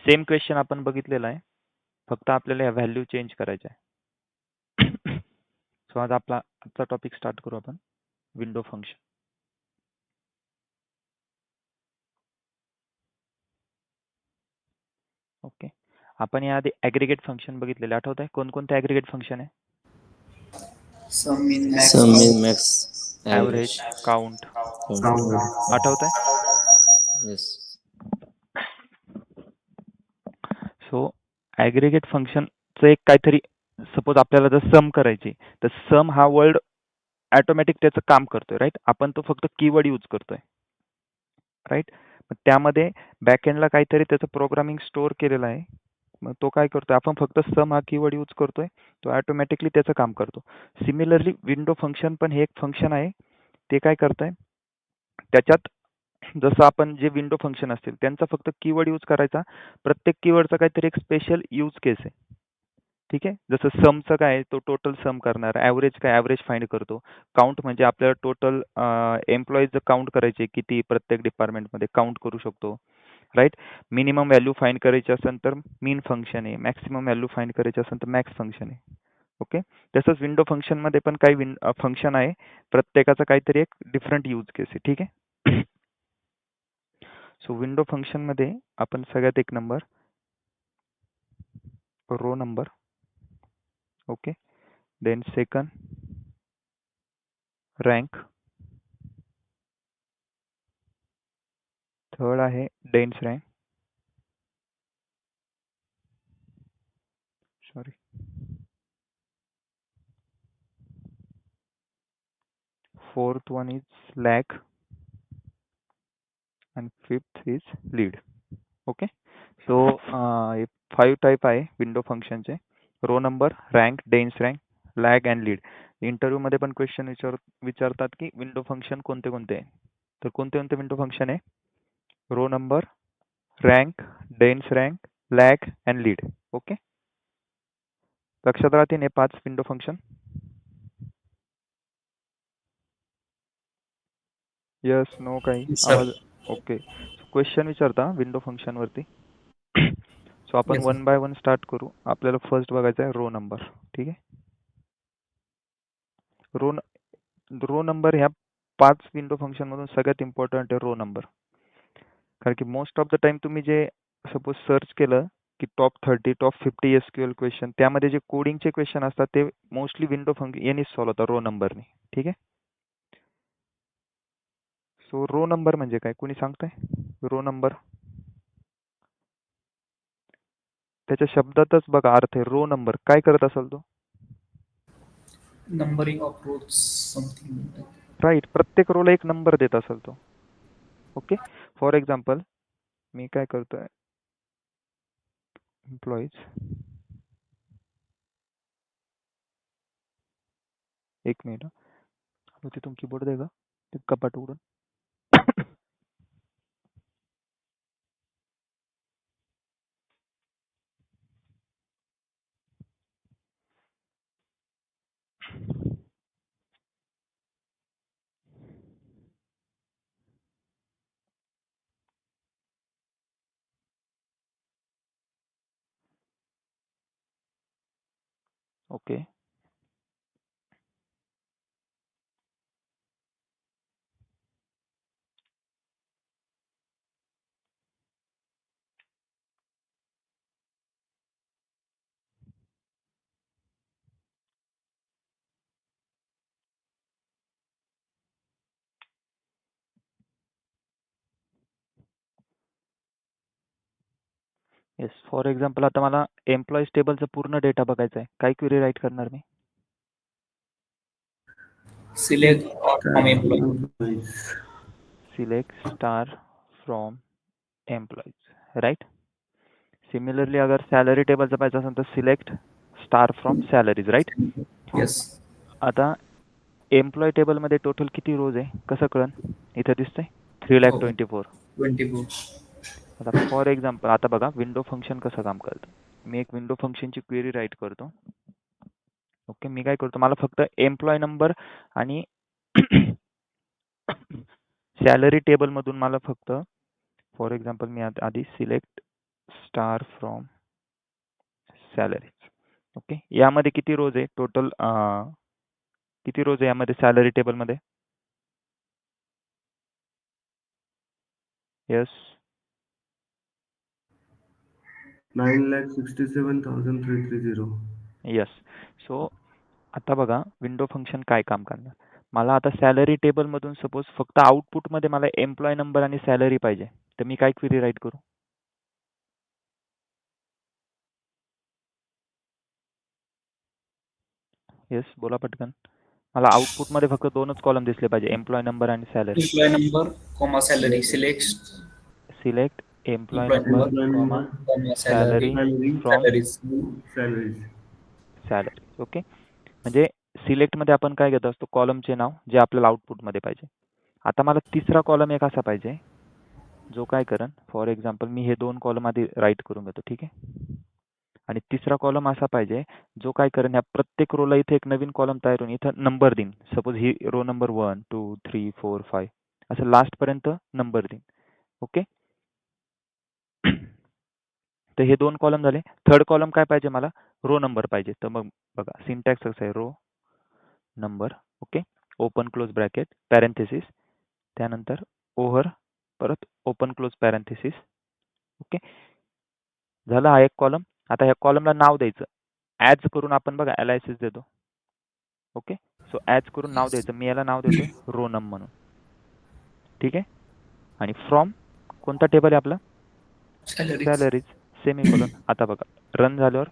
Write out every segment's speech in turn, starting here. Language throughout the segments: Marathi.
सेम क्वेश्चन आपण बघितलेला आहे, फक्त आपल्याला या व्हॅल्यू चेंज करायच्या आहे. सो आज आजचा टॉपिक स्टार्ट करू आपण, विंडो फंक्शन. ओके, आपण याआधी ॲग्रिगेट फंक्शन बघितलेले, आठवत आहे? कोणकोणते ॲग्रिगेट फंक्शन आहे? सम इन मॅक्स, ॲव्हरेज, काउंट. आठवत आहे? येस. सो ॲग्रिगेट फंक्शनचं एक काहीतरी, सपोज आपल्याला जर सम करायची, तर सम हा वर्ड ॲटोमॅटिक त्याचं काम करतोय, राईट. आपण तो फक्त कीवर्ड यूज करतोय, राईट. मग त्यामध्ये बॅकएंडला काहीतरी त्याचं प्रोग्रामिंग स्टोअर केलेलं आहे. मग तो काय करतोय, आपण फक्त सम हा कीवर्ड यूज करतोय, तो ॲटोमॅटिकली त्याचं काम करतो. सिमिलरली विंडो फंक्शन पण हे एक फंक्शन आहे. ते काय करतंय, त्याच्यात जसं आपण जे विंडो फंक्शन असतील त्यांचा फक्त कीवर्ड यूज करायचा. प्रत्येक कीवर्डचा काहीतरी एक स्पेशल यूज केस आहे, ठीक आहे. जसं समचं काय आहे, तो टोटल सम करणार. ॲव्हरेज काय, ॲव्हरेज फाइंड करतो. काउंट म्हणजे आपल्याला टोटल एम्प्लॉईज काउंट करायचे, किती प्रत्येक डिपार्टमेंटमध्ये काउंट करू शकतो, राईट. मिनिमम व्हॅल्यू फाइंड करायची असेल तर मीन फंक्शन आहे. मॅक्सिमम व्हॅल्यू फाइंड करायची असेल तर मॅक्स फंक्शन आहे. ओके, तसंच विंडो फंक्शनमध्ये पण काही फंक्शन आहे, प्रत्येकाचा काहीतरी एक डिफरंट यूज केस आहे, ठीक आहे. सो विंडो फंक्शनमध्ये आपण सगळ्यात एक number row number, okay. Then second rank, third आहे dense rank, sorry, fourth one is lag, and fifth is lead. Okay, so 5 type आहे विंडो फंक्शनचे: row number, rank, dense rank, lag and lead. Interview मध्ये पण क्वेश्चन विचारतात की विंडो फंक्शन कोणते कोणते आहे. तर कोणते कोणते विंडो फंक्शन आहे? Row number, rank, dense rank, lag and lead. Okay, लक्षात राहतील हे 5 विंडो फंक्शन. यस, नो, काही आवाज? ओके, क्वेश्चन विचारता विंडो फंक्शन वरती. सो आपण वन बाय वन स्टार्ट करू. आपल्याला फर्स्ट बघायचा आहे रो नंबर, ठीक आहे. रो नंबर ह्या 5 विंडो फंक्शन मधून सगळ्यात इम्पॉर्टंट आहे रो नंबर. कारण की मोस्ट ऑफ द टाइम तुम्ही जे सपोज सर्च केलं की टॉप 30, टॉप 50 SQL क्वेश्चन, त्यामध्ये जे कोडिंगचे क्वेश्चन असतात ते मोस्टली विंडो फंक्शन यांनीच सॉल्व्ह होतात, रो नंबरने, ठीक आहे. सो रो नंबर म्हणजे काय, कोणी सांगताय? रो नंबर त्याच्या शब्दातच बघा अर्थ आहे. रो नंबर काय करत असेल तो? Numbering of rows something, right. प्रत्येक रोला एक नंबर देत असेल तो. ओके, फॉर एक्झाम्पल मी काय करतोय, एम्प्लॉईज, एक मिनिट, तिथून कीबोर्ड दे ग, ते कपाट उघडून. Okay, yes. फॉर एक्झाम्पल आता मला एम्प्लॉईज टेबलचा पूर्ण डेटा बघायचा आहे. काय क्वेरी राईट करणार मी? Select from employee, select star from employees, right. Similarly अगर सॅलरी टेबलचा पाहिजे असेल तर select star from salaries, right. Yes. आता एम्प्लॉय टेबलमध्ये टोटल किती रोज आहे कसं कळन? इथे दिसतंय 3,24,000. आता फॉर एक्झाम्पल आता बघा विंडो फंक्शन कसं काम करतं. मी एक विंडो फंक्शनची क्वेरी राईट करतो. ओके, मी काय करतो, मला फक्त एम्प्लॉय नंबर आणि सॅलरी टेबल मधून मला फक्त, फॉर एक्झाम्पल मी आधी select star from salaries. Okay, यामध्ये किती रोज आहे टोटल? किती रोज आहे यामध्ये सॅलरी टेबलमध्ये? येस, 9,67,330. येस. सो आता बघा विंडो फंक्शन काय काम करणार. मला आता सॅलरी टेबलमधून सपोज फक्त आउटपुटमध्ये मला एम्प्लॉय नंबर आणि सॅलरी पाहिजे, तर मी काय क्वेरी राईट करू? येस, बोला पटकन. मला आउटपुटमध्ये फक्त दोनच कॉलम दिसले पाहिजे, एम्प्लॉय नंबर आणि salary. Employee number, comma salary. Select select employee employee number number, comma comma salary salary. From Salaries. Salaries. Salary. Okay, म्हणजे सिलेक्टमध्ये आपण काय घेत असतो? कॉलमचे नाव जे आपल्याला आउटपुटमध्ये पाहिजे. आता मला तिसरा कॉलम एक असा पाहिजे जो काय करण, फॉर एक्झाम्पल मी हे दोन कॉलम आधी राईट करून घेतो, ठीक आहे. आणि तिसरा कॉलम असा पाहिजे जो काय करेन, ह्या प्रत्येक रोला इथे एक नवीन कॉलम तयार होऊन इथं नंबर देईन. सपोज ही रो नंबर 1 2 3 4 5 असं लास्ट पर्यंत नंबर देईन. ओके, तर हे दोन कॉलम झाले. थर्ड कॉलम काय पाहिजे मला? रो नंबर पाहिजे. तर मग बघा सिंटॅक्स कसं आहे, row number. Okay, open close bracket parenthesis, त्यानंतर ओव्हर परत ओपन क्लोज पॅरेंथेसिस. ओके, झाला हा एक कॉलम. आता ह्या कॉलमला नाव द्यायचं. ॲज करून आपण बघा एलायसिस देतो. ओके, सो ॲज करून नाव द्यायचं. मी याला नाव देतोय रो नम म्हणून, ठीक आहे. आणि फ्रॉम कोणता टेबल आहे आपला? Salaries. Salaries semicolon. आता बघा रन झाल्यावर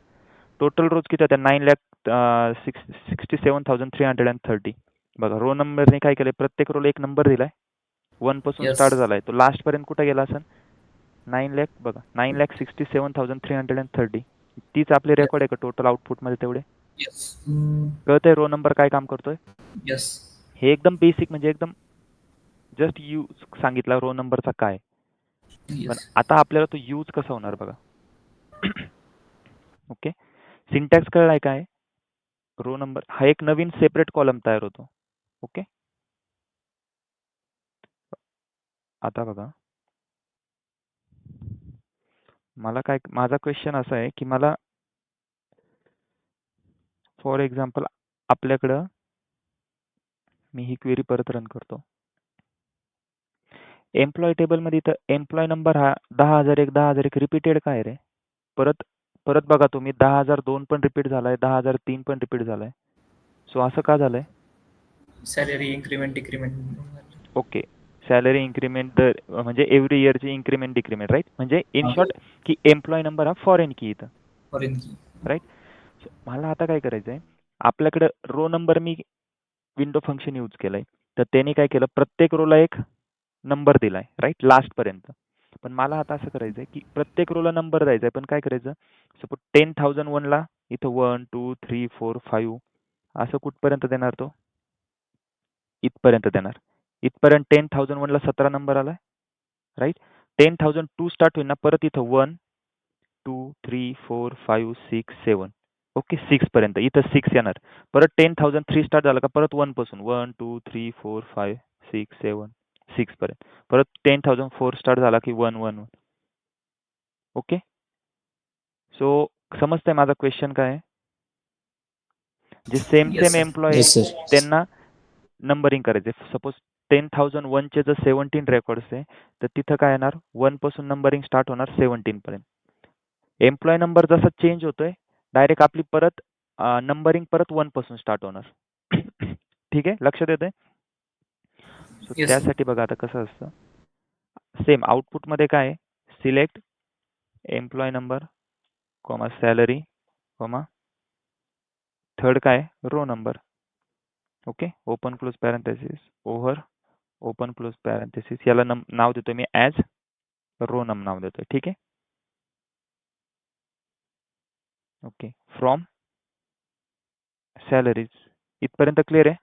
टोटल रोज किती होत्या? 9,67,330. बघा रो नंबरने काय केलंय, प्रत्येक रोला एक नंबर दिलाय. 1 पासून Yes. स्टार्ट झालाय, तो लास्ट पर्यंत कुठे गेला असेल? 9 लाख. बघा 9,67,330. तीच आपली रेकॉर्ड आहे का टोटल आउटपुटमध्ये तेवढे? Yes. कळतंय रो नंबर काय काम करतोय? Yes. हे एकदम बेसिक, म्हणजे एकदम जस्ट यूज सांगितला रो नंबरचा काय. पण Yes. आता आपल्याला तो यूज कसा होणार बघा. ओके, सिंटॅक्स कळलाय काय? रो नंबर हा एक नवीन सेपरेट कॉलम तयार होतो. ओके, आता बघा मला काय, माझा क्वेश्चन असा आहे की मला फॉर एक्झाम्पल आपल्याकडं, मी ही क्वेरी परत रन करतो. एम्प्लॉय टेबलमध्ये इथं एम्प्लॉय नंबर हा 10,001 10,001 रिपीटेड काय रे? परत परत बघा तुम्ही 10,002 पण रिपीट झालाय, 10,003 पण रिपीट झालाय. सो असं का झालंय? Salary increment, decrement. Okay, salary increment म्हणजे एव्हरी इयरची इन्क्रीमेंट डिक्रीमेंट, राईट. म्हणजे इन शॉर्ट की एम्प्लॉय नंबर हा फॉरेन की इथं, Foreign key. राईट. मला आता काय करायचंय, आपल्याकडे रो नंबर मी विंडो फंक्शन यूज केलंय, तर त्याने काय केलं, प्रत्येक रोला एक नंबर दिलाय, राईट, लास्ट पर्यंत. पण मला आता असं करायचंय की प्रत्येक रोला नंबर द्यायचा आहे, पण काय करायचं, सपोज 10,001 ला इथं 1 2 3 4 5 असं कुठपर्यंत देणार तो? इथपर्यंत देणार. इथपर्यंत 10,001 ला 17 नंबर आलाय, राईट. 10,002 स्टार्ट होईल ना, परत इथं 1 2 3 4 5 6 7. ओके, 6 पर्यंत इथं 6 येणार. परत 10,003 स्टार्ट झालं का परत 1 पासून 1 2 3 4 5 6 7 6 पर्यंत. परत 10,004 स्टार्ट झाला की 1 1 1. ओके, सो समजतंय माझा क्वेश्चन काय आहे? जे same Yes, same sir. Employee Yes, sir. त्यांना नंबरिंग करायचे. सपोज 10,001 चे जर 17 रेकॉर्ड्स आहे, तर तिथं काय येणार, 1 पासून नंबरिंग स्टार्ट होणार 17 पर्यंत. एम्प्लॉय नंबर जसा चेंज होतोय, डायरेक्ट आपली परत नंबरिंग परत 1 पासून स्टार्ट होणार. ठीक आहे, लक्षात येतंय? So Yes. त्यासाठी बघा आता कसं असतं, सेम आउटपुटमध्ये काय आहे, select employee number comma salary comma third काय, row number. Okay, open close parenthesis over open close parenthesis, याला नाव देतोय मी ॲज रो नम नाव देतोय, ठीक आहे. ओके, फ्रॉम सॅलरीज इथपर्यंत क्लिअर आहे.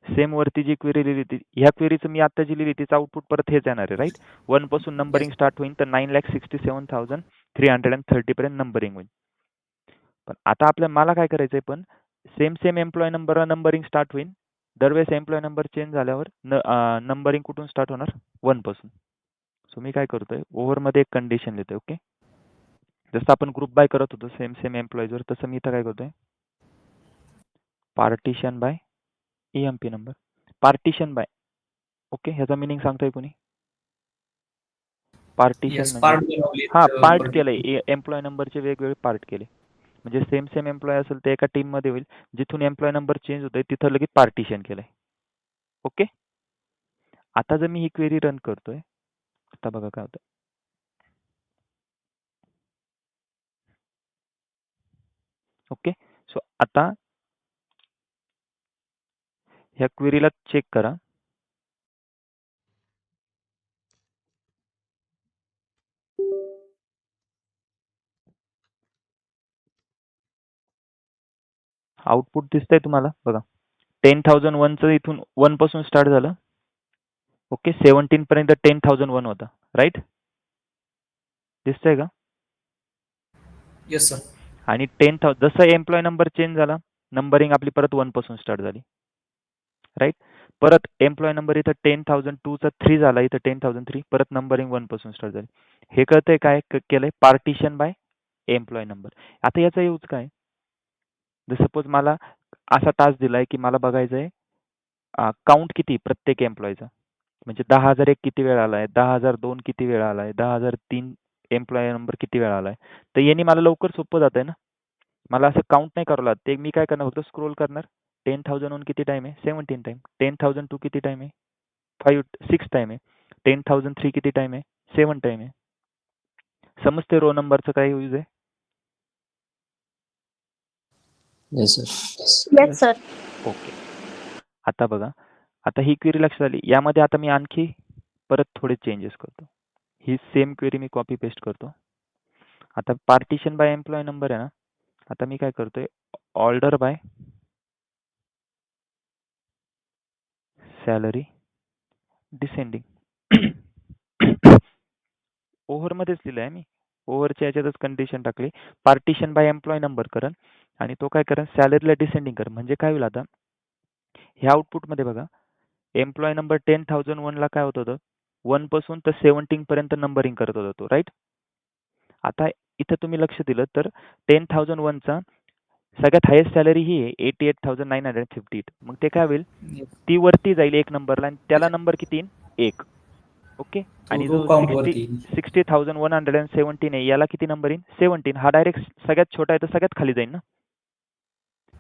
सेम वरती जी क्वेरी लिहिली होती, ह्या क्वेरीचं मी आता जी लिहिली तिचं आउटपुट परत हेच येणार आहे, राईट. 1 पासून नंबरिंग स्टार्ट होईल, तर 9,67,330 पर्यंत नंबरिंग होईल. पण आता मला काय करायचंय, पण same same employee number numbering start होईल. दरवेळेस एम्प्लॉय नंबर चेंज झाल्यावर नंबरिंग कुठून स्टार्ट होणार? 1 पासून. सो मी काय करतोय ओव्हरमध्ये एक कंडिशन लिहितोय. ओके, जसं आपण ग्रुप बाय करत होतो सेम सेम एम्प्लॉईजवर, तसं मी इथं काय करतोय partition by EMP number. Partition by, okay, ह्याचा मिनिंग सांगताय कोणी? पार्टिशन येस, म्हणजे पार्ट बनवले हा पार्ट केलंय, एम्प्लॉय नंबरचे वेगवेगळे पार्ट केले. म्हणजे सेम सेम एम्प्लॉय असेल ते एका टीम मध्ये होईल, जिथून एम्प्लॉय नंबर चेंज होतोय तिथं लगेच पार्टिशन केलंय. ओके, आता जर मी ही क्वेरी रन करतोय, आता बघा काय होतं. ओके, सो आता ह्या क्वेरीला चेक करा. आउटपुट दिसतंय तुम्हाला बघा. 10,001चं इथून 1 पासून स्टार्ट झालं. ओके, 17 पर्यंत 10,001 होता, राईट? दिसतंय का? Yes sir. आणि 10,000 जसं एम्प्लॉय नंबर चेंज झाला, नंबरिंग आपली परत 1 पासून स्टार्ट झाली, राईट? परत एम्प्लॉय नंबर इथं 10,002चा 3 झाला, इथं 10,003, परत नंबरिंग 1 पासून स्टार्ट झाली. हे कळतंय काय केलंय? Partition by employee number. आता याचा यूज काय? जर सपोज मला असा टास्क दिलाय की मला बघायचंय काउंट किती प्रत्येक एम्प्लॉयचा, म्हणजे 10,001 किती वेळा आलाय, 10,002 किती वेळा आलाय, 10,003 एम्प्लॉय नंबर किती वेळा आलाय. तर यांनी मला लवकर सोपं जात आहे ना. मला असं काउंट नाही करावं लागत. ते मी काय करणार, फक्त स्क्रोल करणार. 10,001 किती टाइम आहे? 17 टाइम. 10,002 किती टाइम आहे? 6 टाइम आहे. 10,003 किती टाइम आहे? 7 टाइम आहे. समजते रो नंबरचं काय यूज आहे? Yes sir. ओके, आता बघा, आता ही क्वेरी लक्षात आली. यामध्ये आता मी आणखी परत थोडे चेंजेस करतो. ही सेम क्वेरी मी कॉपी पेस्ट करतो. आता पार्टिशन बाय एम्प्लॉय नंबर आहे ना, आता मी काय करतोय ऑर्डर बाय सॅलरी डिसेंडिंग. ओव्हरमध्येच लिहिलं आहे मी, ओव्हरच्या याच्यातच कंडिशन टाकली. पार्टिशन बाय एम्प्लॉय नंबर करण आणि तो काय करेन सॅलरीला डिसेंडिंग कर. म्हणजे काय होईल आता ह्या आउटपुटमध्ये बघा, एम्प्लॉय नंबर 10,001ला काय होत होतं 1 पासून तर 17 पर्यंत नंबरिंग करत होता तो, राईट? आता इथं तुम्ही लक्ष दिलं तर 10,001चा सगळ्यात हायेस्ट सॅलरी ही आहे 88,958. मग ते काय होईल, ती वरती जाईल एक नंबरला आणि त्याला नंबर किती येईल? 1. ओके, आणि रो जो काउंट वरती. 60,117 आहे याला किती नंबर येईल? 17. हा डायरेक्ट सगळ्यात छोटा आहे तर सगळ्यात खाली जाईल ना,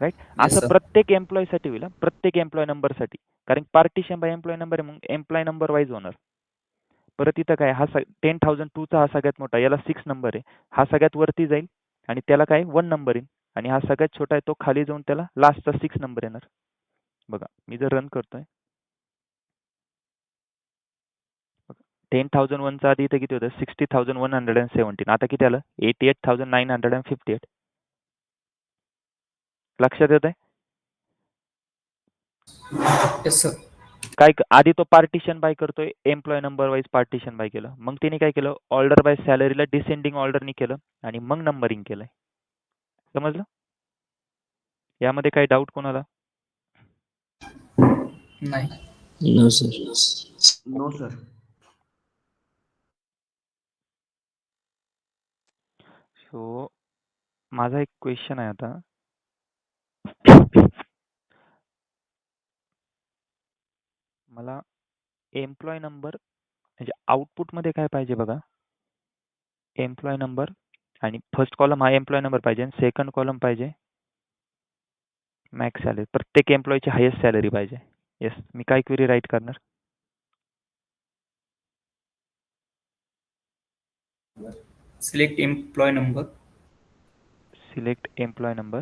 राईट? Yes, असं sir. प्रत्येक एम्प्लॉयसाठी होईल, प्रत्येक एम्प्लॉय नंबरसाठी. कारण पार्टिशन बाय एम्प्लॉय नंबर आहे, मग एम्प्लॉय नंबर वाईज होणार. परत इथं काय, हा 10,002चा हा सगळ्यात मोठा, याला 6 नंबर आहे, हा सगळ्यात वरती जाईल आणि त्याला काय 1 नंबर येईल. आणि हा सगळ्यात छोटा आहे तो खाली जाऊन त्याला लास्टचा 6 नंबर येणार. बघा मी जर रन करतोय, 10,001चा आधी इथे किती होतं 60,117. आता किती आलं 88,958. लक्षात येत आहे येस सर. काय? आधी तो पार्टिशन बाय करतोय, employee number wise partition by केलं, मग तिने काय केलं ऑर्डर बाय सॅलरीला डिसेंडिंग ऑर्डरनी केलं आणि मग नंबरिंग केलंय. समजलं? यामध्ये काही डाऊट कोणाला? नाही. No sir. No sir. So माझा एक क्वेश्चन आहे आता. मला एम्प्लॉय नंबर म्हणजे आउटपुटमध्ये काय पाहिजे बघा, एम्प्लॉय नंबर आणि फर्स्ट कॉलम हा एम्प्लॉय नंबर पाहिजे आणि सेकंड कॉलम पाहिजे मॅक्स सॅलरी. प्रत्येक एम्प्लॉयची हायेस्ट सॅलरी पाहिजे. येस, मी काय क्वेरी राईट करणार? Select employee number, select employee number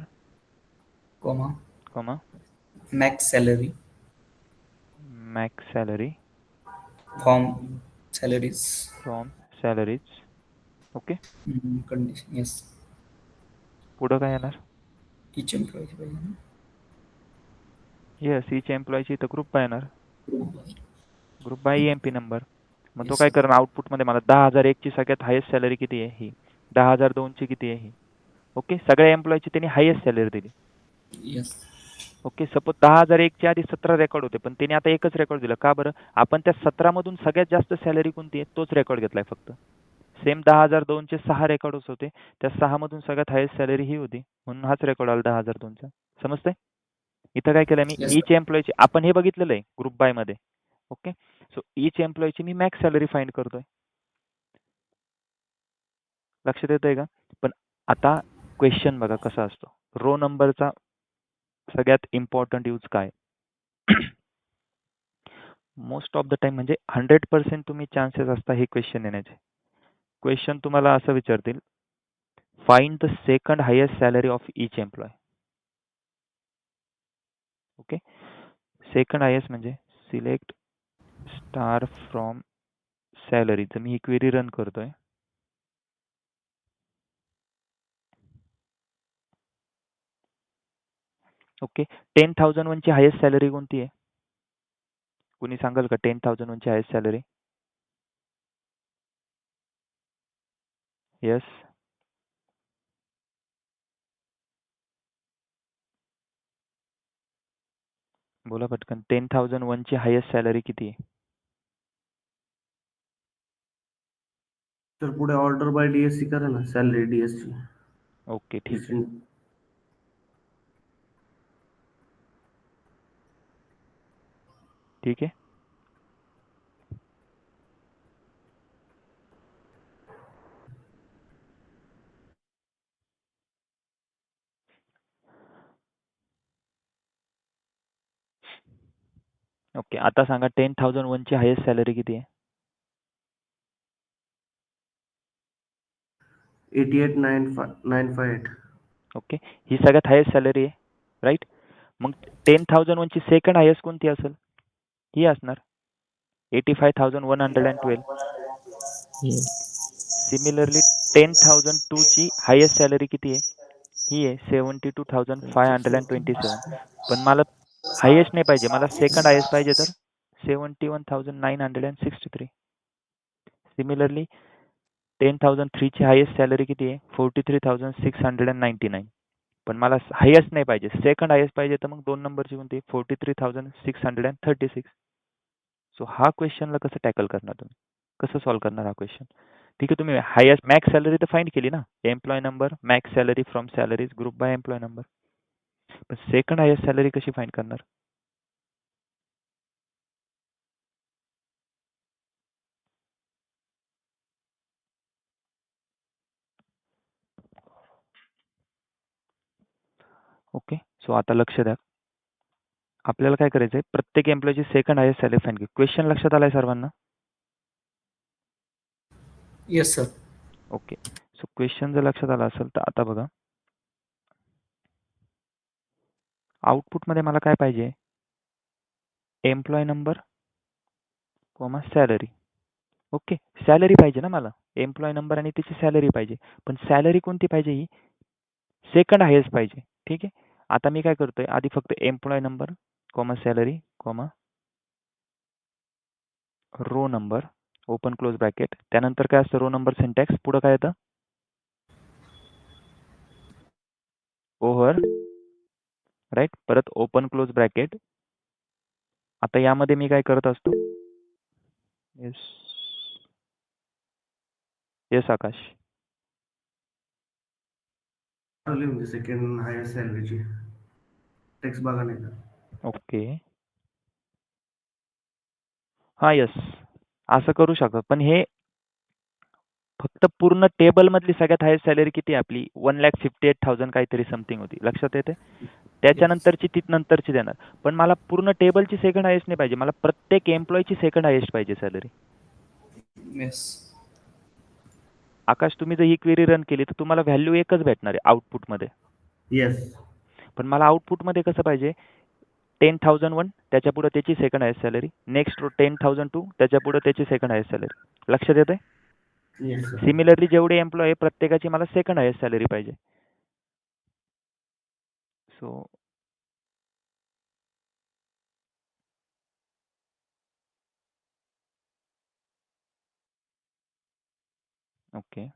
comma comma max salary max salary from salaries from salaries. Okay, condition. Yes, पुढं काय येणार? इच एम्प्लॉयची पाहिजे ना. येस, ईच एम्प्लॉयची इथं ग्रुप बाय येणार, ग्रुप बाय EMP नंबर. मग तो Yes, काय sir. करणार आउटपुटमध्ये मला 10,001ची सगळ्यात हायेस्ट सॅलरी किती आहे ही, 10,002ची किती आहे ही. ओके, सगळ्या एम्प्लॉयची त्यांनी हायेस्ट सॅलरी दिली. येस. ओके, सपोज 10,001 च्या आधी 17 रेकॉर्ड होते, पण त्याने आता एकच रेकॉर्ड दिलं. का बरं? आपण त्या 17 मधून सगळ्यात जास्त सॅलरी कोणती आहे तोच रेकॉर्ड घेतलाय फक्त. सेम 10,002 चे 6 रेकॉर्ड्स होते, त्या 6 मधून सगळ्यात हायेस्ट सॅलरी ही होती, म्हणून हाच रेकॉर्ड आला 10,002 चा. समजतंय? इथं काय केलं मी, Yes, ईच एम्प्लॉयची, आपण हे बघितलेलं आहे ग्रुप बाय मध्ये. ओके, सो ईच एम्प्लॉयची मी मॅक्स सॅलरी फाइंड करतोय. लक्षात येतंय का? पण आता क्वेश्चन बघा कसा असतो. रो नंबरचा सगळ्यात इम्पॉर्टंट यूज काय? मोस्ट ऑफ द टाइम म्हणजे 100% तुम्ही चान्सेस असता हे क्वेश्चन येण्याचे. क्वेश्चन तुम्हाला असं विचारतील, find the second highest salary of each employee. Okay, second highest म्हणजे सिलेक्ट स्टार फ्रॉम सॅलरी. तर मी ही क्वेरी रन करतोय. ओके, 10,001 ची हायेस्ट सॅलरी कोणती आहे? कुणी सांगाल का 10,001 ची हायेस्ट सॅलरी? येस, बोला पटकन. 10,001 ची हायेस्ट सॅलरी किती आहे? तर पुढे ऑर्डर बाय डीएससी करा ना, सॅलरी डीएससी. ओके, ठीक आहे. ठीक आहे. ओके, आता सांगा 10,001 ची हायेस्ट सॅलरी किती आहे? 88,958. ओके, ही सगळ्यात हायेस्ट सॅलरी आहे, राईट? मग 10,001 ची सेकंड हायेस्ट कोणती असेल? ही असणार 85,112. सिमिलरली 10,002 ची हायेस्ट सॅलरी किती आहे? ही आहे 72,527. पण मला हायेस्ट नाही पाहिजे, मला सेकंड हायेस्ट पाहिजे, तर 71,963. सिमिलरली 10,003 ची हायेस्ट सॅलरी किती आहे? 43,699. पण मला हायेस्ट नाही पाहिजे, सेकंड हायेस्ट पाहिजे, तर मग 2 नंबरची कोणती? 43,636. सो हा क्वेश्चनला कसं टॅकल करणार तुम्ही? कसं सॉल्व्ह करणार हा क्वेश्चन? ठीक आहे, तुम्ही हायेस्ट मॅक्स सॅलरी तर फाइंड केली ना, employee number max salary from salaries group by employee number. पण सेकंड हायेस्ट सॅलरी कशी फाइंड करणार? ओके, सो आता लक्ष द्या. आपल्याला काय करायचंय, प्रत्येक एम्प्लॉयची सेकंड हायेस्ट सॅलरी फाइंड केली. क्वेश्चन लक्षात आलाय सर्वांना? yes, sir. Okay, so question जर लक्षात आला असेल तर आता बघा, आउटपुटमध्ये मला काय पाहिजे? Employee number comma salary. Okay, salary पाहिजे ना मला, एम्प्लॉय नंबर आणि त्याची सॅलरी पाहिजे. पण सॅलरी कोणती पाहिजे? ही सेकंड हायेस्ट पाहिजे. ठीक आहे, आता मी काय करतोय, आधी फक्त employee number comma salary comma row number open close bracket. त्यानंतर काय असतं रो नंबर सिंटॅक्स, पुढं काय येतं? ओव्हर, राईट, परत ओपन क्लोज ब्रॅकेट. आता यामध्ये मी काय करत असतो? Yes yes Akash. म्हणजे सेकंड हायेस्ट सॅलरीची टेक्स्ट बघा नाही का? ओके, हा येस, असं करू शकतो. पण हे फक्त पूर्ण टेबल मधली सगळ्यात हायेस्ट सॅलरी किती आहे आपली? 1,58,000 काहीतरी समथिंग होती. लक्षात येते? Yes, त्याच्यानंतरची ती नंतरची देणार. पण मला पूर्ण टेबलची सेकंड हायेस्ट नाही पाहिजे, मला प्रत्येक एम्प्लॉयची सेकंड हायेस्ट पाहिजे सॅलरी. yes, आकाश, तुम्ही जर ही क्वेरी रन केली तर तुम्हाला व्हॅल्यू एकच भेटणार आहे आउटपुटमध्ये. येस. पण मला आउटपुटमध्ये कसं पाहिजे? 10,001 त्याच्या पुढे त्याची second highest salary, next row 10,002 त्याच्या पुढे त्याची सेकंड हायेस्ट सॅलरी. लक्षात येते? Yes sir. सिमिलरली जेवढे एम्प्लॉय आहे प्रत्येकाची मला सेकंड हायेस्ट सॅलरी पाहिजे. सो ओके,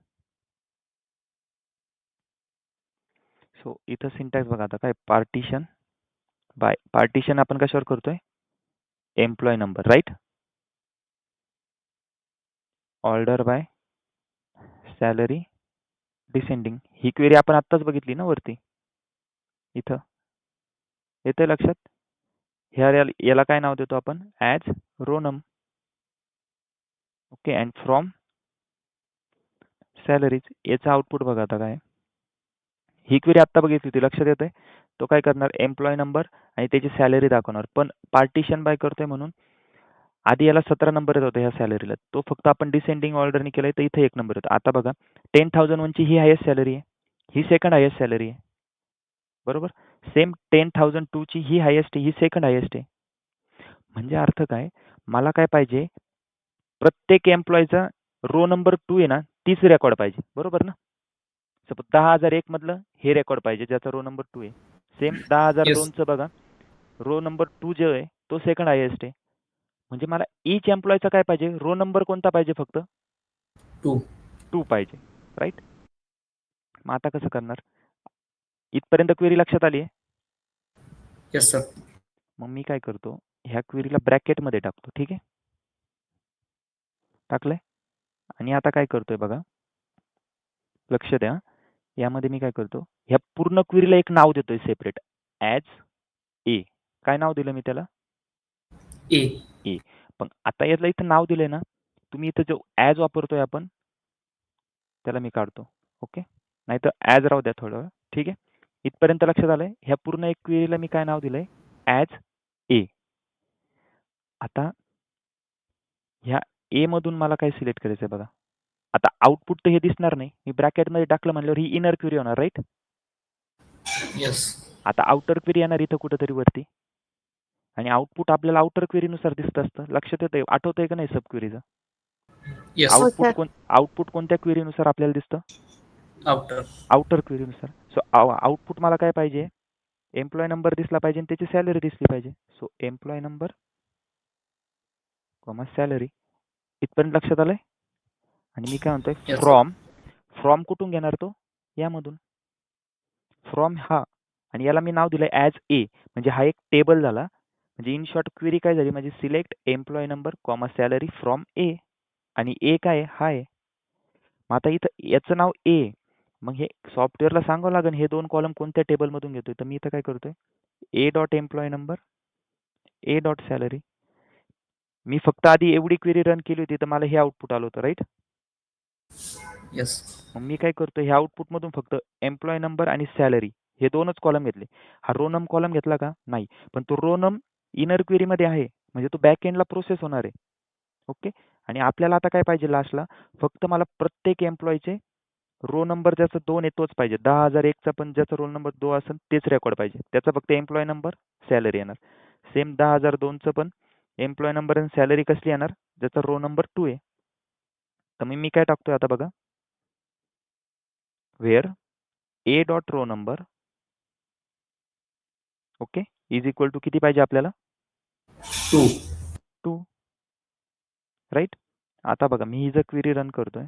सो इथं सिंटॅक्स बघा आता काय, पार्टिशन बाय पार्टिशन आपण कशावर करतोय? Employee number, right? Order by salary descending. ही क्वेरी आपण आत्ताच बघितली ना वरती, इथं येतंय लक्षात? याला काय नाव देतो आपण? ॲज रो नम. Okay, and from salaries. याचं आउटपुट बघा आता काय. ही क्वेरी आत्ता बघितली होती, लक्षात येतंय? तो काय करणार? एम्प्लॉय नंबर आणि त्याची सॅलरी दाखवणार. पण पार्टिशन बाय करतोय म्हणून आधी याला 17 नंबर येत होता ह्या सॅलरीला. तो फक्त आपण डिसेंडिंग ऑर्डरने केलाय तर इथे 1 नंबर येतो. आता बघा 10,001 ची ही हायेस्ट सॅलरी आहे, ही सेकंड हायेस्ट सॅलरी आहे, बरोबर? सेम 10,002 ची ही हायेस्ट आहे, ही सेकंड हायेस्ट आहे. म्हणजे अर्थ काय? मला काय पाहिजे? प्रत्येक एम्प्लॉयचा रो नंबर 2 आहे ना, तीच रेकॉर्ड पाहिजे, बरोबर ना? सपोज 10,001 मधलं हे रेकॉर्ड पाहिजे ज्याचा रो नंबर 2 आहे. सेम 10,002 चं बघा, रो नंबर 2 जो आहे तो सेकंड हायेस्ट आहे. म्हणजे मला ईच एम्प्लॉयचा काय पाहिजे? रो नंबर कोणता पाहिजे? फक्त 2 पाहिजे, राईट? मग आता कसं करणार? इथपर्यंत क्वेरी लक्षात आली आहे? Yes sir. मग मी काय करतो, ह्या क्वेरीला ब्रॅकेटमध्ये टाकतो, ठीक आहे? टाकलंय. आणि आता काय करतोय बघा, लक्ष द्या. यामध्ये मी काय करतो, ह्या पूर्ण क्वेरीला एक नाव देतोय सेपरेट, ॲज ए. काय नाव दिलं मी त्याला? ए. पण आता याला इथं नाव दिलंय ना, तुम्ही इथं जो ॲज वापरतोय आपण त्याला मी काढतो. ओके, नाही तर ॲज राहू द्या थोडं, ठीक आहे? इथपर्यंत लक्षात आलंय? ह्या पूर्ण एक क्वेरीला मी काय नाव दिलंय? ॲज ए. आता ह्या ए मधून मला काय सिलेक्ट करायचंय बघा. आता आउटपुट तर हे दिसणार नाही, मी ब्रॅकेटमध्ये टाकलं म्हणल्यावर ही इनर क्वेरी होणार, राईट? येस. आता आउटर क्वेरी येणार इथं कुठंतरी वरती, आणि आउटपुट आपल्याला आउटर क्वेरीनुसार दिसत असतं. लक्षात येतंय? आठवतंय का नाही सब क्वेरीचं? येस. आउटपुट कोणत्या क्वेरीनुसार आपल्याला दिसतं? आउटर. आउटर क्वेरीनुसार. सो आउटपुट मला काय पाहिजे? एम्प्लॉय नंबर दिसला पाहिजे आणि त्याची सॅलरी दिसली पाहिजे. So employee number comma salary. इथपर्यंत लक्षात आलंय? आणि मी काय म्हणतोय? Yes. फ्रॉम कुठून घेणार तो? यामधून. फ्रॉम हा, आणि याला मी नाव दिलंय ॲज ए. म्हणजे हा एक टेबल झाला. म्हणजे इन शॉर्ट क्वेरी काय झाली माझी? Select employee number comma salary from A. आणि ए काय आहे? हा आहे. मग आता इथं याचं नाव ए. मग हे सॉफ्टवेअरला सांगावं लागेल हे 2 कॉलम कोणत्या टेबलमधून घेतोय. तर मी इथं काय करतोय? A dot employee number, A dot salary. मी फक्त आधी एवढी क्वेरी रन केली होती तर मला हे आउटपुट आलं होतं, राईट? येस. मग मी काय करतो, ह्या आउटपुटमधून फक्त एम्प्लॉय नंबर आणि सॅलरी हे 2च कॉलम घेतले. हा रो नम कॉलम घेतला का? नाही. पण तो रो नम इनर क्वेरीमध्ये आहे, म्हणजे तो बॅक एंडला प्रोसेस होणार आहे. ओके, आणि आपल्याला आता काय पाहिजे लास्टला? फक्त मला प्रत्येक एम्प्लॉयचे रो नंबर ज्याचा 2 आहे तोच पाहिजे. 10,001 चा पण ज्याचा रोल नंबर 2 असेल तेच रेकॉर्ड पाहिजे. त्याचा फक्त एम्प्लॉय नंबर, सॅलरी येणार. सेम 10,002 चं पण एम्प्लॉय नंबर आणि सॅलरी कसली येणार? ज्याचा रो नंबर 2 आहे. तर मी काय टाकतोय आता बघा, where a dot row number okay is equal to किती पाहिजे आपल्याला? 2. राईट? आता बघा मी ही जर क्वेरी रन करतोय,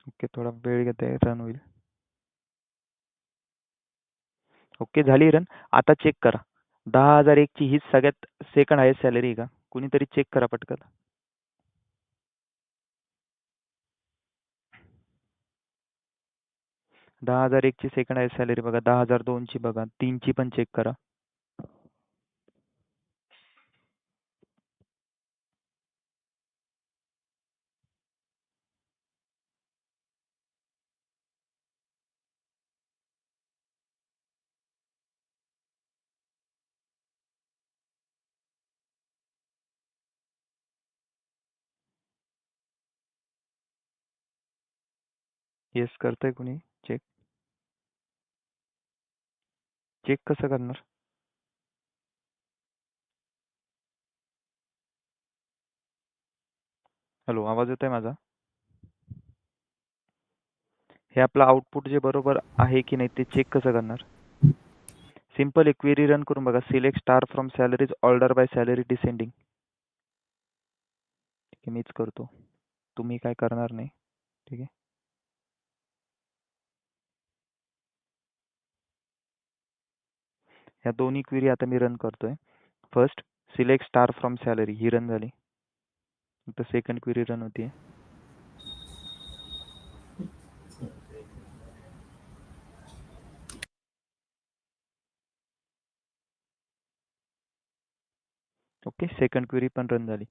ओके थोडा वेळ घेते, रन होईल. ओके झाली रन. आता चेक करा, 10,001 ची हीच सगळ्यात सेकंड हायेस्ट सॅलरी आहे का? कुणीतरी चेक करा पटकन. दहा हजार एक ची सेकंड हायेस्ट सॅलरी बघा, 10,002 ची बघा, 3 ची पण चेक करा. येस करतंय कुणी चेक? चेक कसं करणार? हॅलो, आवाज येतोय माझा? हे आपलं आउटपुट जे बरोबर आहे की नाही ते चेक कसं करणार? सिंपल आहे, क्वेरी रन करून बघा. Select star from salaries order by salary descending. की मीच करतो, तुम्ही काय करणार नाही. ठीक आहे. ह्या दोन्ही क्वेरी आता मी रन करतोय. First select star from salary he run झाली. आता सेकंड क्वेरी रन होतीये. ओके, सेकंड क्वेरी पण रन झाली.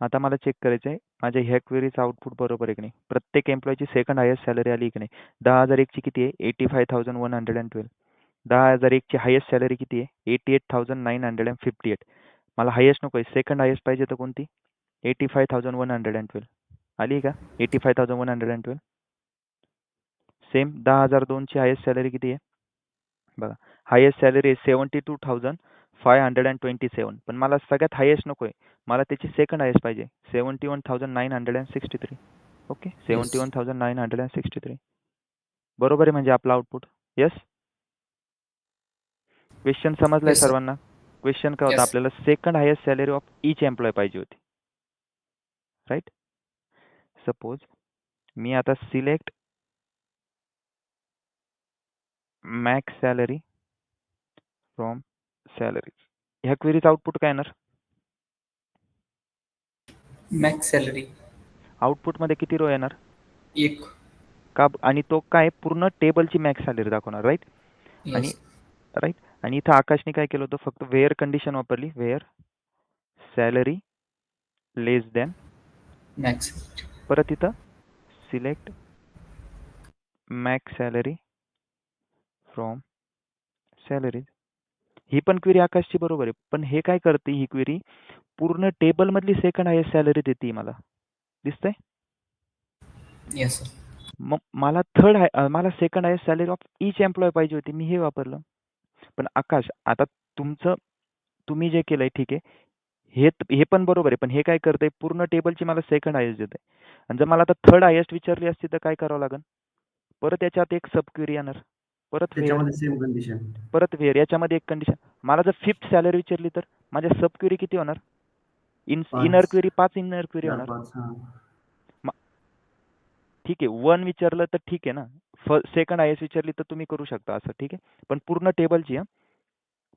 आता मला चेक करायचं आहे माझ्या ह्या क्वेरीचं आउटपुट बरोबर आहे की नाही. प्रत्येक एम्प्लॉयची सेकंड हायेस्ट सॅलरी आली की नाही. 10,001 ची किती आहे? 85,112. 10,001 ची हायेस्ट सॅलरी किती आहे? 88,958. मला हायेस्ट नको आहे, सेकंड हायेस्ट पाहिजे तर कोणती? 85,112. आली का 85,112? सेम 10,002 ची हायेस्ट सॅलरी किती आहे? बघा, हायेस्ट सॅलरी आहे 72,527. पण मला सगळ्यात हायेस्ट नको आहे, मला त्याची सेकंड हायेस्ट पाहिजे 71,963. ओके, 71,963 बरोबर आहे म्हणजे आपलं आउटपुट. येस, क्वेश्चन समजलाय Yes, sir. सर्वांना? क्वेश्चन काय होता? Yes. आपल्याला second highest salary of each employee पाहिजे होती, राईट. सपोज मी आता select max salary from salaries, ह्या क्वेरीचं आउटपुट काय येणार? Max salary. आउटपुटमध्ये किती रो येणार? एक. का? आणि तो काय पूर्ण टेबलची मॅक्स सॅलरी दाखवणार, राईट. आणि Yes. राईट, आणि इथं आकाशने काय केलं होतं? फक्त वेअर कंडिशन वापरली, where salary less than, Max. परत इथं select max salary from salaries. ही पण क्वेरी आकाशची बरोबर आहे, पण हे काय करते ही क्वेरी? पूर्ण टेबल मधली सेकंड हायेस्ट सॅलरी देते मला, दिसतंय? Yes, sir. मग मला मला second highest salary of each employee पाहिजे होती, मी हे वापरलं. पण आकाश, आता तुम्ही जे केलंय ठीक आहे, हे पण बरोबर आहे, पण हे काय करतंय? पूर्ण टेबलची मला सेकंड हायेस्ट देते. आणि जर मला आता थर्ड हायेस्ट विचारली असती तर काय करावं लागेल? परत याच्यात एक सब क्वेरी येणार, परत वेअर, त्याच्यामध्ये सेम कंडिशन. परत वेअर, याच्यामध्ये एक कंडिशन. मला जर फिफ्थ सॅलरी विचारली तर माझ्या सब क्वेरी किती होणार? इनर क्वेरी 5 इनर क्वेरी होणार. 4-5. हा. ठीक आहे, 1 विचारलं तर ठीक आहे ना, सेकंड हायेस्ट विचारली तर तुम्ही करू शकता असं, ठीक आहे. पण पूर्ण टेबलची.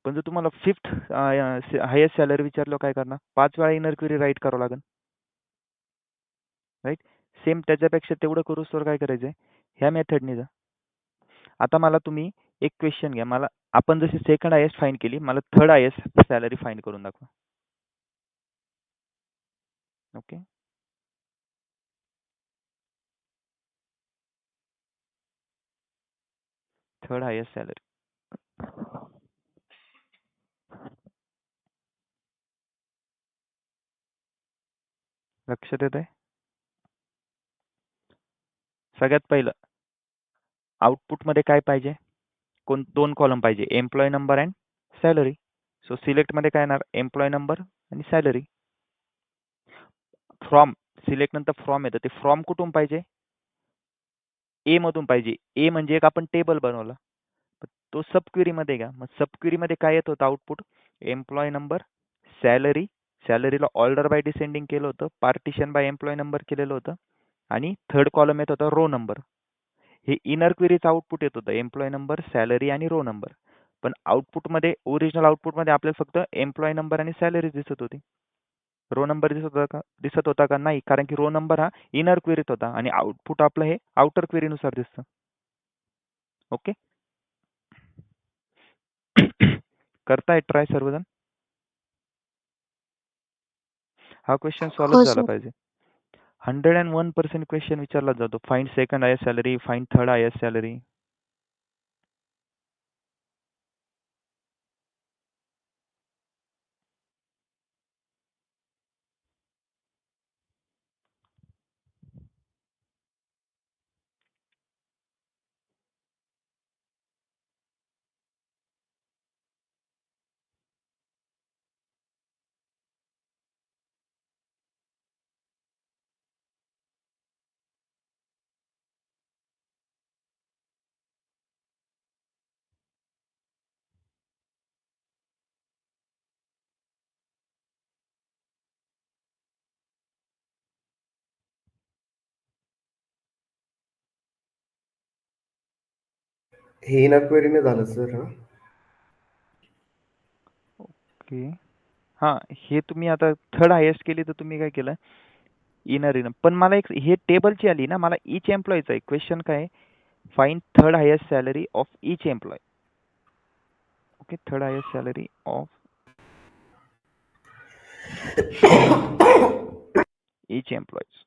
पण जर तुम्हाला फिफ्थ हायेस्ट सॅलरी विचारलं काय करणार? 5 वेळा इनर क्वेरी राईट करावं लागेल, राईट. सेम त्याच्यापेक्षा तेवढं करूच तर काय करायचंय? ह्या मेथडने जा. आता मला तुम्ही एक क्वेश्चन घ्या, मला आपण जशी सेकंड हायेस्ट फाईंड केली, मला थर्ड हायेस्ट सॅलरी फाईंड करून दाखवा. Okay, third highest salary. लक्षात येत आहे? सगळ्यात पहिलं आउटपुटमध्ये काय पाहिजे? दोन कॉलम पाहिजे, employee number and salary. So सिलेक्टमध्ये काय येणार? एम्प्लॉय नंबर आणि सॅलरी. फ्रॉम, सिलेक्ट नंतर फ्रॉम येतं, ते फ्रॉम कुठून पाहिजे? ए मधून पाहिजे. ए म्हणजे एक आपण टेबल बनवला, तो सब क्वेरीमध्ये घ्या. मग सब क्वेरीमध्ये काय येत होतं आउटपुट? एम्प्लॉय नंबर, सॅलरी, सॅलरीला ऑर्डर बाय डिसेंडिंग केलं होतं, पार्टिशन बाय एम्प्लॉय नंबर केलेलं होतं, आणि थर्ड कॉलम येत होता रो नंबर. हे इनर क्वेरीचं आउटपुट येत होतं, एम्प्लॉय नंबर, सॅलरी आणि रो नंबर. पण आउटपुटमध्ये, ओरिजिनल आउटपुटमध्ये आपल्याला फक्त एम्प्लॉय नंबर आणि सॅलरी दिसत होती. रो नंबर दिसत होता का? नाही, कारण की रो नंबर हा इनर क्वेरीत होता आणि आउटपुट आपलं हे आउटर क्वेरीनुसार दिसतं. ओके, करताय ट्राय सर्वजण? हा क्वेश्चन सॉल्व हो झाला सर. पाहिजे. 101% क्वेश्चन विचारला जातो, find second highest salary, find third highest salary. हे इनक्वेरीने झालं सर. हा ओके. हां, हे तुम्ही आता थर्ड हायेस्ट केली तर तुम्ही काय केलं? Inner inner. पण मला एक हे टेबलची आली ना, मला ईच एम्प्लॉईचं आहे. क्वेश्चन काय आहे? Find third highest salary of each employee. Okay, third highest salary of each employees.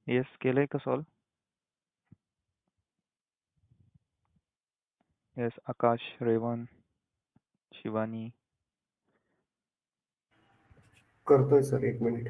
Yes, केलंय का सॉल्व? येस, आकाश, रेवन, शिवानी. करतोय sir, 1 minute.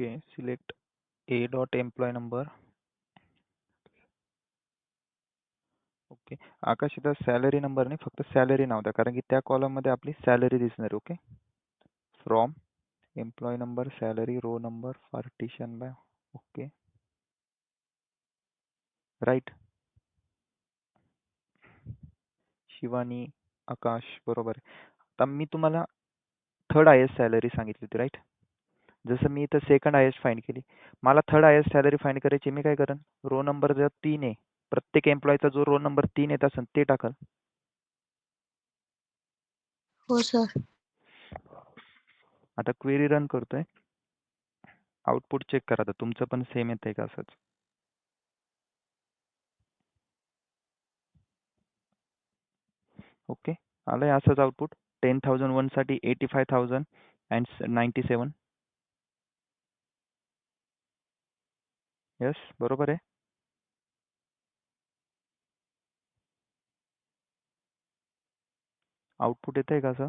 Okay, select A dot employee number. Okay, Akash इथं सॅलरी नंबर नाही, फक्त सॅलरी नाव द्या, कारण की त्या कॉलम मध्ये आपली सॅलरी दिसणार. Okay, from employee number, salary, row number, partition by. Okay, right. Shivani, Akash, बरोबर आहे. आता मी तुम्हाला थर्ड हायेस्ट सॅलरी सांगितली होती, राईट. जसं मी इथं सेकंड हायेस्ट फाइंड केली, मला थर्ड हायेस्ट सॅलरी फाइंड करायची. मी काय करेन, रो नंबर जर 3 आहे, प्रत्येक एम्प्लॉयचा जो रो नंबर 3 येत असेल ते टाकल. हो सर. आता क्वेरी रन करतोय, आउटपुट चेक करा. आता तुमचं पण सेम येतंय का असंच. ओके, आलंय असंच आउटपुट. 10,001 साठी 85,097. यस, बरोबर आहे. आउटपुट येतंय का असं?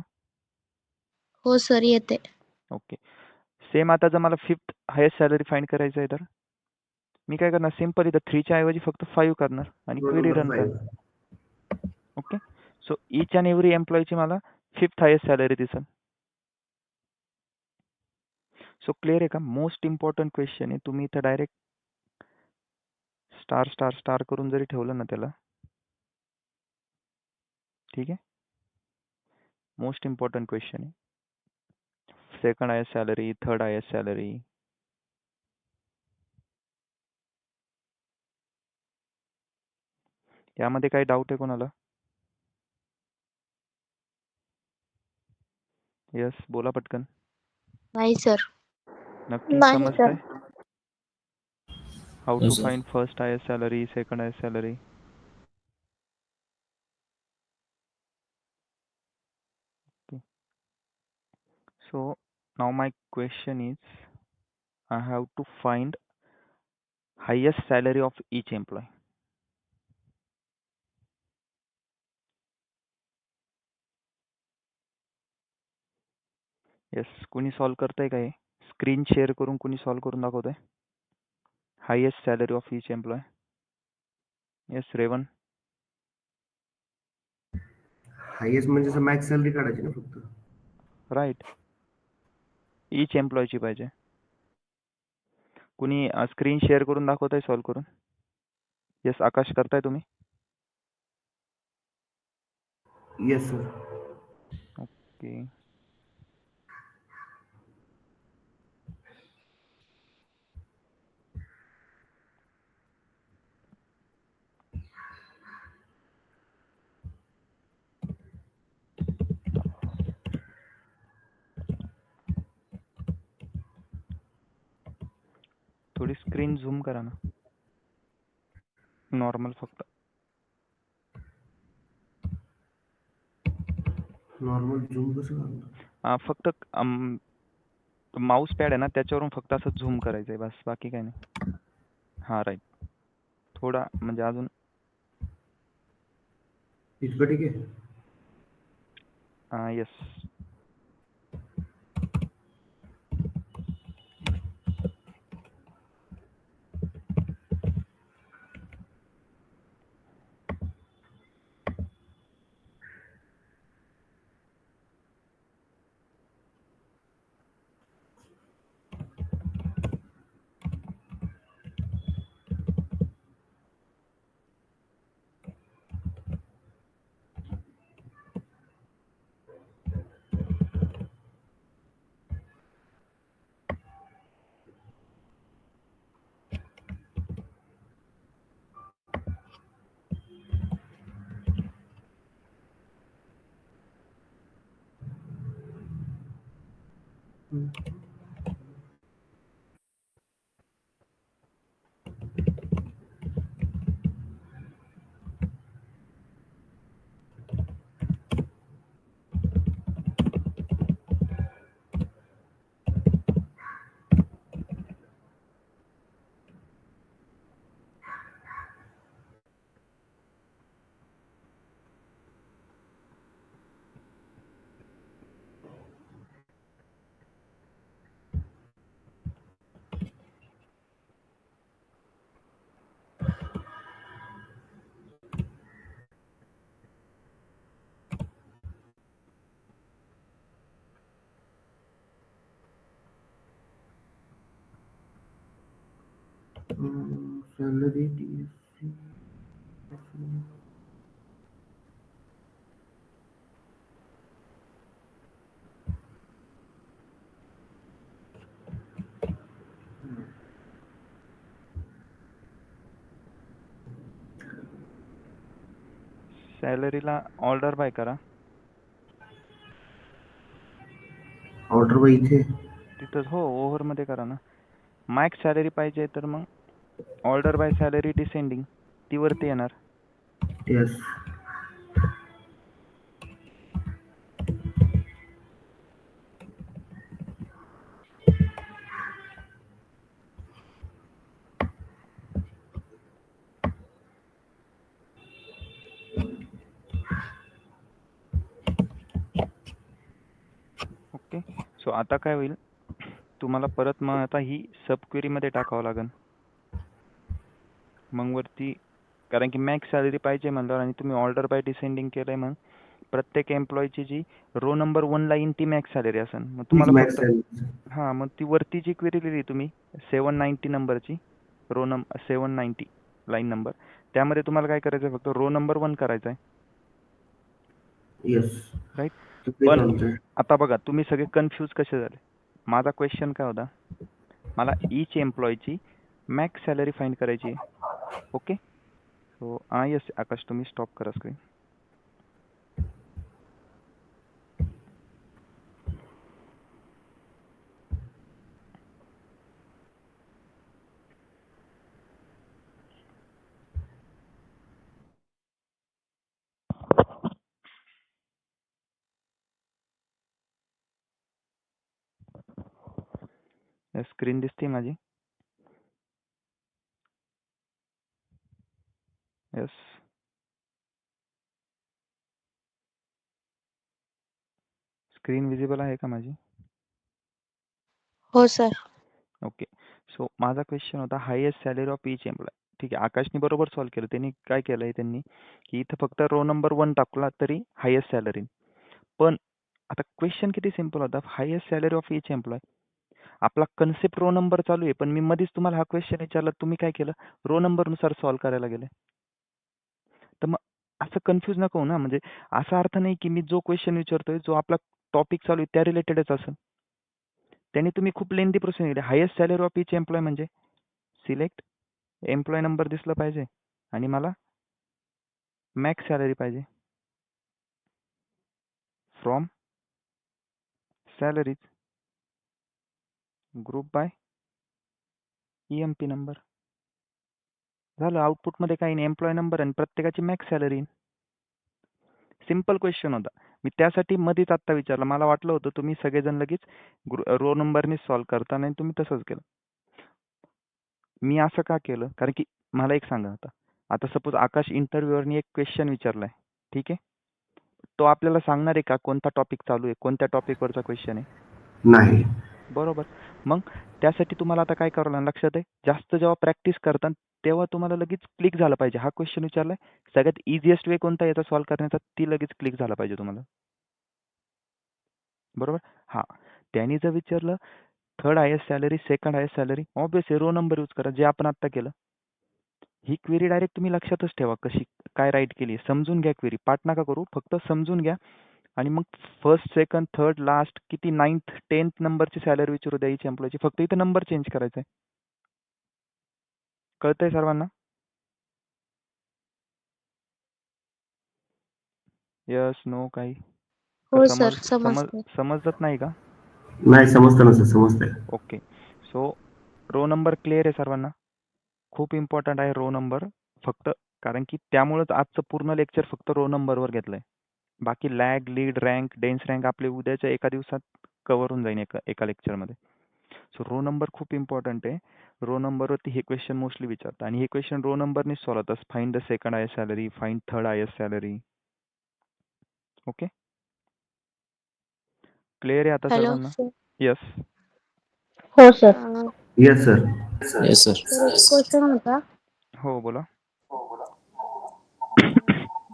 हो सर, येते. ओके, सेम आता जर मला फिफ्थ हायेस्ट सॅलरी फाइंड करायचं आहे तर मी काय करणार, सिंपल इथं 3च्या ऐवजी फक्त 5 करणार आणि रो क्वेरी नंबर रन करणार. 5. Okay, so each and every एम्प्लॉयची मला फिफ्थ हायेस्ट सॅलरी दिसेल. सो क्लिअर आहे का? मोस्ट इम्पॉर्टंट क्वेश्चन आहे. तुम्ही इथं डायरेक्ट स्टार स्टार स्टार करून जरी ठेवलं ना त्याला, ठीक आहे. मोस्ट इम्पॉर्टंट क्वेश्चन आहे. Second highest salary, third highest salary. यामध्ये काही डाऊट आहे कोणाला? यस, बोला पटकन. नाही सर. नक्की नाही समजतंय? सर. हाऊ हो to sir. Find first highest salary, second highest salary. So now my question is, I have to find highest salary of each employee. Yes, कुणी सॉल्व करतंय का हे? स्क्रीन शेअर करून कुणी सॉल्व करून दाखवतंय? Highest salary of each employee. Yes, Revan. Highest म्हणजे मॅक्स सॅलरी काढायची ना फक्त. राईट, ईच एम्प्लॉयची पाहिजे. कुणी स्क्रीन शेअर करून दाखवतंय सॉल्व करून? येस, आकाश करताय तुम्ही? Yes sir. ओके, थोडी स्क्रीन झूम करा ना, नॉर्मल फक्त. नॉर्मल झूम कसं करणार? फक्त माऊस पॅड आहे ना, त्याच्यावरून फक्त असं झूम करायचंय बस, बाकी काही नाही. हां, राईट. थोडा म्हणजे अजून. इतकं ठीक आहे. येस. Salary TSC. सॅलरीला ऑर्डर बाय करा. ऑर्डर बाय इथे. तिथंच हो ओव्हरमध्ये करा ना. मॅक्स सॅलरी पाहिजे तर मग ऑर्डर बाय सॅलरी डिसेंडिंग ती वरती येणार. येस. ओके. सो आता काय होईल, तुम्हाला परत मग आता ही सब क्वेरीमध्ये टाकावं लागेल. मग वरती, कारण की मॅक्स सॅलरी पाहिजे म्हणल्यावर आणि तुम्ही ऑर्डर बाय डिसेंडिंग केलंय, मग प्रत्येक एम्प्लॉयची जी रो नंबर 1 ला येईन ती मॅक्स सॅलरी असेल. मग तीच तुम्हाला मॅक्स फक्त सॅलरी. हां, मग ती वरती जी क्वेरी लिहिली तुम्ही 790 नंबरची, रो नंबर 790 लाईन नंबर, त्यामध्ये तुम्हाला काय करायचं आहे, फक्त रो नंबर 1 करायचा आहे. येस. राईट. ते पण चालतंय. आता बघा तुम्ही सगळे कन्फ्यूज कसे झाले. माझा क्वेश्चन काय होता, मला ईच एम्प्लॉयची मॅक्स सॅलरी फाइंड करायची आहे. ओके. सो येस आकाश, तुम्ही स्टॉप करा स्क्रीन. स्क्रीन दिसते माझी? येस. स्क्रीन विजिबल आहे का माझी? हो सर. ओके. सो माझा क्वेश्चन होता highest salary of each employ. ठीक आहे, आकाशने बरोबर सॉल्व्ह केलं. त्यांनी काय केलंय, त्यांनी की इथं फक्त रो नंबर 1 टाकला तरी हायेस्ट सॅलरी. पण आता क्वेश्चन किती सिंपल होता, highest salary of each employ. आपला कन्सेप्ट रो नंबर चालू आहे, पण मी मध्येच तुम्हाला हा क्वेश्चन विचारला, तुम्ही काय केलं, रो नंबरनुसार सॉल्व्ह करायला गेले. तर मग असं कन्फ्यूज नको होऊ ना. म्हणजे असा अर्थ नाही की मी जो क्वेश्चन विचारतोय, जो आपला टॉपिक चालू आहे त्या रिलेटेडच असेल. त्यांनी तुम्ही खूप लेंदी प्रोसेस केली. Highest salary of each employ म्हणजे सिलेक्ट एम्प्लॉय नंबर दिसला पाहिजे आणि मला मॅक्स सॅलरी पाहिजे from salaries group bye EMP number. झालं. आउटपुटमध्ये काही नाही, एम्प्लॉय नंबर आणि प्रत्येकाची मॅक्स सॅलरी. सिंपल क्वेश्चन होता. मी त्यासाठी मध्येच आत्ता विचारलं. मला वाटलं होतं तुम्ही सगळेजण लगेच रो नंबरने सॉल्व्ह करता, नाही तुम्ही तसंच केलं. मी असं का केलं, कारण की मला एक सांगा, आता सपोज आकाश इंटरव्ह्यूवरनी एक क्वेश्चन विचारलाय, ठीक आहे, तो आपल्याला सांगणार आहे का कोणता टॉपिक चालू आहे, कोणत्या टॉपिकवरचा क्वेश्चन आहे? नाही. बरोबर. मग त्यासाठी तुम्हाला आता काय करावं लागेल, लक्षात आहे, जास्त जेव्हा प्रॅक्टिस करता तेव्हा तुम्हाला लगेच क्लिक झालं पाहिजे, हा क्वेश्चन विचारलाय, सगळ्यात इझिएस्ट वे कोणता याचा सॉल्व्ह करण्याचा, ती लगेच क्लिक झाला पाहिजे तुम्हाला. बरोबर. हां, त्यांनी जर विचारलं third highest salary, second highest salary, obviously row number use करा, जे आपण आत्ता केलं. ही क्वेरी डायरेक्ट तुम्ही लक्षातच ठेवा, कशी काय राईट केली, समजून घ्या क्वेरी, पाठ नका करू, फक्त समजून घ्या. आणि मग फर्स्ट, सेकंड, थर्ड, लास्ट किती 9th 10th नंबरची सॅलरी विचारू द्यायची एम्प्लॉयची, फक्त इथं नंबर चेंज करायचा आहे. कळतंय सर्वांना? यस, नो, काही हो का सर, समजत समजते. नाही का? नाही समजतं ना सर, समजतंय. Okay. So row number clear आहे सर्वांना? खूप इम्पॉर्टंट आहे रो नंबर, फक्त कारण की त्यामुळेच आजचं पूर्ण लेक्चर फक्त रो नंबरवर घेतलंय. बाकी lag, lead, rank, dense rank आपले उद्याच्या एका दिवसात कव्हर होऊन जाईल एका लेक्चरमध्ये. सो रो नंबर खूप इम्पॉर्टंट आहे. रो नंबरवरती हे क्वेश्चन मोस्टली विचारतात आणि हे क्वेश्चन रो नंबरने सॉल्व्ह होतात. Find the second highest salary, find third highest salary. Okay, clear आहे आता हॅलो सर्वांना? सर. यस. हो sir. Yes sir. Yes sir. Sir एक क्वेश्चन होता. हो, बोला.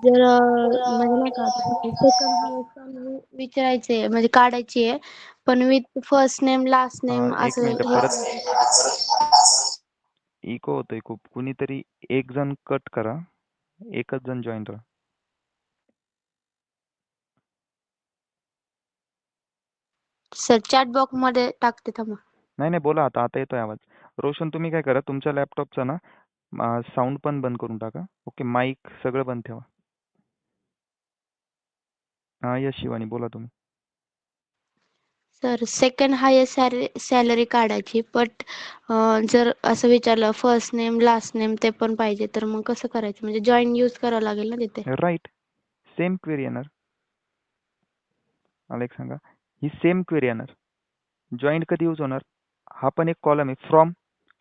जर म्हणजे नाही का सेकंड हायेस्ट विचारायचे म्हणजे काढायची आहे, पण with first name last name एक असं मिनिट हे परत. करायचं. इको होतोय खूप. कुणीतरी एक जण कट करा, एकच जण जॉईन राहा. सर चॅट बॉक्स मध्ये टाकते थांबा. नाही नाही, बोला आता. आता येतोय आवाज. रोशन, तुम्ही काय करा, तुमच्या लॅपटॉपचा ना साऊंड पण बंद करून टाका. ओके, माईक सगळं बंद ठेवा. हा यस शिवानी, बोला तुम्ही. सर सेकंड हायेस्ट सॅलरी काढायची, बट जर असं विचारलं फर्स्ट नेम लास्ट नेम ते पण पाहिजे, तर मग कसं करायचं? म्हणजे जॉईन यूज करावं लागेल ना तिथे. राईट, सेम क्वेरी येणार. मला एक सांगा, ही सेम क्वेरी येणार. जॉईंट कधी यूज होणार? हा पण एक कॉलम आहे फ्रॉम.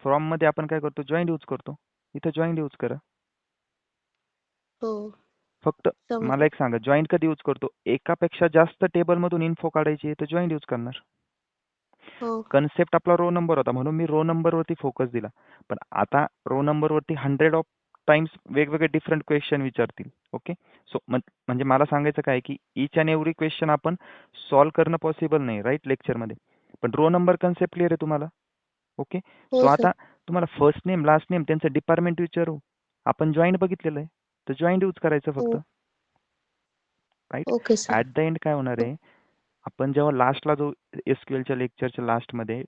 फ्रॉम मध्ये आपण काय करतो? जॉईंट यूज करतो. इथं जॉईंट यूज करा. हो फक्त समजलं. मला एक सांगा, जॉईंट कधी यूज करतो? एकापेक्षा जास्त टेबल मधून इन्फो काढायची आहे तर जॉईंट यूज करणार. हो कन्सेप्ट आपला रो नंबर होता म्हणून मी रो नंबर वरती फोकस दिला. पण आता रो नंबर वरती 100 ऑफ टाइम्स वेगवेगळे डिफरंट क्वेश्चन विचारतील. ओके, सो म्हणजे मला सांगायचं काय की इच अँड एव्हरी क्वेश्चन आपण सॉल्व्ह करणं पॉसिबल नाही, राईट, लेक्चरमध्ये. पण रो नंबर कन्सेप्ट क्लिअर आहे तुम्हाला? ओके, सो हो सर. आता तुम्हाला फर्स्ट नेम लास्ट नेम त्यांचं डिपार्टमेंट विचारू, आपण जॉईंट बघितलेलं आहे तर जॉईंट यूज करायचं फक्त. हो right, okay sir. At the end काय होणार आहे, आपण जेव्हा लास्टला जो एसक्यूएलच्या लेक्चरच्या लास्टमध्ये,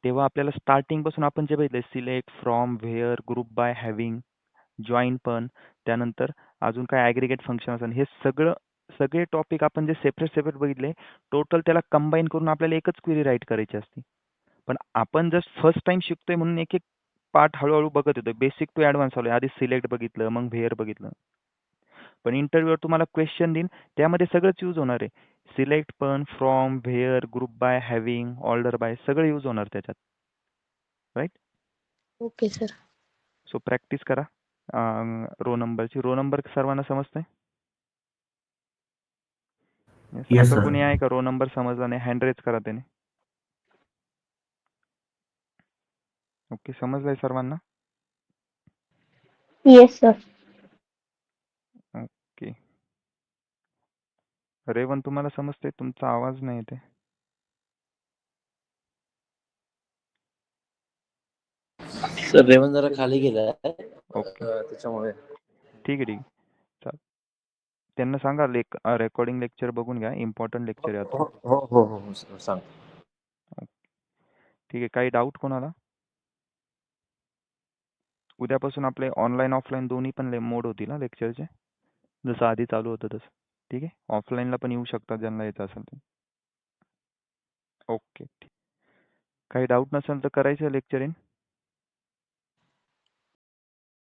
तेव्हा आपल्याला स्टार्टिंग पासून आपण जे बघितलंय, select, from, where, group by, having, join पण, त्यानंतर अजून काय ॲग्रिगेट फंक्शन असेल, हे सगळे टॉपिक आपण जे सेपरेट सेपरेट बघितले, टोटल त्याला कंबाईन करून आपल्याला एकच क्वेरी राईट करायची असते. पण आपण जस्ट फर्स्ट टाइम शिकतोय म्हणून एक एक पार्ट हळूहळू बघत येतोय. बेसिक टू ॲडव्हान्स आलोय. आधी सिलेक्ट बघितलं, मग व्हेअर बघितलं. पण इंटरव्ह्यूवर तुम्हाला क्वेश्चन देईन त्यामध्ये सगळंच यूज होणार आहे. सिलेक्ट पण, from, where, group by, having, order by सगळं यूज होणार त्याच्यात. Right, okay sir. So practice करा रो नंबरची. रो नंबर सर्वांना समजतंय? Yes. Yes, असं sir. कोणी आहे का रो नंबर समजला नाही? हँड रेज करा त्याने. ओके, समजलंय सर्वांना? Yes sir. ओके, रेवन तुम्हाला समजते? तुमचा आवाज नाही येते. सर रेवण जरा खाली गेलाय ओके, त्याच्यामुळे. ठीक आहे ठीक आहे, चालेल. त्यांना सांगा रेकॉर्डिंग लेक्चर बघून घ्या, इम्पॉर्टंट लेक्चर आहे आता. हो हो हो हो सर, सांग. ठीक आहे, काही डाऊट कोणाला? उद्यापासून आपले ऑनलाईन ऑफलाईन दोन्ही पण मोड होतील ना लेक्चरचे, जसं आधी चालू होतं तसं. ठीक आहे, ऑफलाईनला पण येऊ शकतात ज्यांना यायचं असेल ते. ओके, ठीक. काही डाऊट नसेल तर करायचं लेक्चर इन.